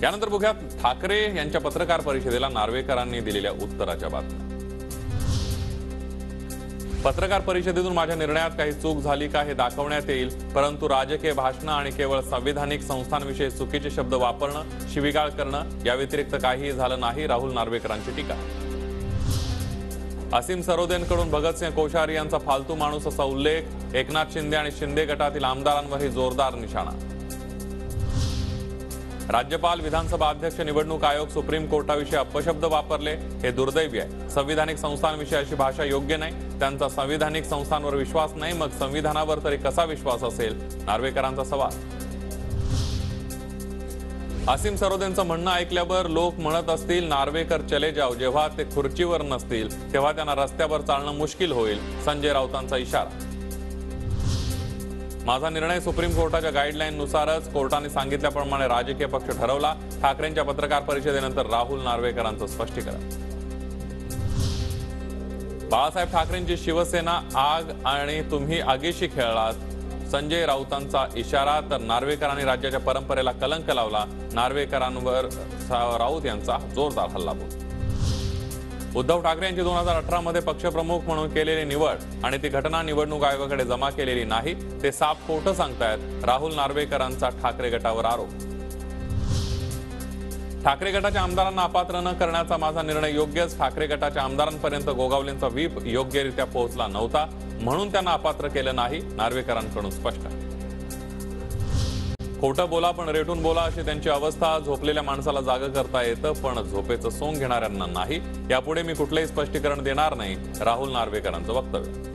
यानंतर बघूयात ठाकरे यांच्या पत्रकार परिषदेला नार्वेकरांनी दिलेल्या उत्तराच्या बातम्या। पत्रकार परिषदेतून माझ्या निर्णयात काही चूक झाली का हे दाखवण्यात येईल, परंतु राजकीय भाषण आणि केवळ संविधानिक संस्थांविषयी चुकीचे शब्द वापरणं, शिवीगाळ करणं या व्यतिरिक्त काहीही झालं नाही, राहुल नार्वेकरांची टीका। असीम सरोदेंकडून भगतसिंह कोश्यारी यांचा फालतू माणूस असा उल्लेख, एकनाथ शिंदे आणि शिंदे गटातील आमदारांवरही जोरदार निशाणा। राज्यपाल, विधानसभा अध्यक्ष, निवडणूक आयोग, सुप्रीम कोर्टाविषयी अपशब्द वापरले हे दुर्दैवी आहे। संविधानिक संस्थांविषयी अशी भाषा योग्य नाही, त्यांचा संविधानिक संस्थांवर विश्वास नाही, मग संविधानावर तरी कसा विश्वास असेल, नार्वेकरांचा सवाल। असीम सरोदेंचं म्हणणं ऐकल्यावर लोक म्हणत असतील नार्वेकर चले जाओ, जेव्हा ते खुर्चीवर नसतील तेव्हा त्यांना रस्त्यावर चालणं मुश्किल होईल, संजय राऊतांचा इशारा। माझा निर्णय सुप्रीम कोर्टाच्या गाईडलाईननुसारच, कोर्टाने सांगितल्याप्रमाणे राजकीय पक्ष ठरवला। ठाकरेंच्या पत्रकार परिषदेनंतर राहुल नार्वेकरांचं स्पष्टीकरण। बाळासाहेब ठाकरेंची शिवसेना आग आणि तुम्ही आगीशी खेळलात, संजय राऊतांचा इशारा। तर नार्वेकरांनी राज्याच्या परंपरेला कलंक लावला, नार्वेकरांवर राऊत यांचा जोरदार हल्लाबोल। उद्धव ठाकरे यांची 2018 मध्ये पक्षप्रमुख म्हणून केलेली निवड आणि ती घटना निवडणूक आयोगाकडे जमा केलेली नाही, ते साफ खोटं सांगतायत, राहुल नार्वेकरांचा ठाकरे गटावर आरोप। ठाकरे गटाच्या आमदारांना अपात्र न करण्याचा माझा निर्णय योग्यच, ठाकरे गटाच्या आमदारांपर्यंत गोगावलेंचा व्हीप योग्यरित्या पोहोचला नव्हता, म्हणून त्यांना अपात्र केलं नाही, नार्वेकरांकडून स्पष्ट। खोटं बोला पण रेटून बोला अशी त्यांची अवस्था। झोपलेल्या माणसाला जागं करता येतं, पण झोपेचं सोंग घेणाऱ्यांना नाही। यापुढे मी कुठलंही स्पष्टीकरण देणार नाही, राहुल नार्वेकरांचं वक्तव्य।